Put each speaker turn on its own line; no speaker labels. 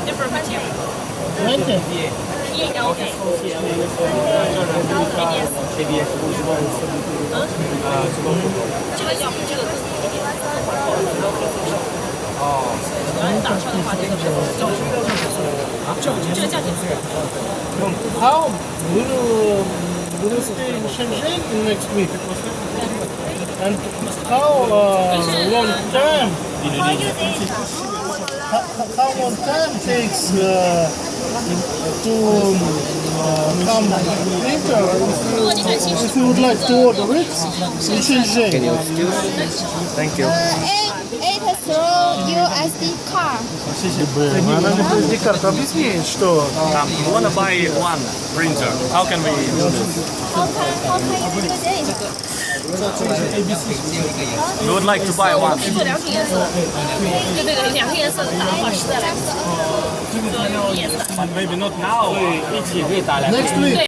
Different material.
20?
PLA. ABS. 这个要比这个更低一点。哦。然后你打车的话，这个这个价钱。
How will you stay in Shenzhen in next week? And how long time? How long time takes to come later if you would like to order it in Shenzhen?
Can you excuse? Thank you.
Это through USD card.
Она не будет карта. Объясни, что...
We want to buy one printer. How can we do this?
How can you do this?
We would like to buy one.
做两种颜色，对，两个颜色的打的话实在来不及，做颜色。
But maybe not now.
Next week.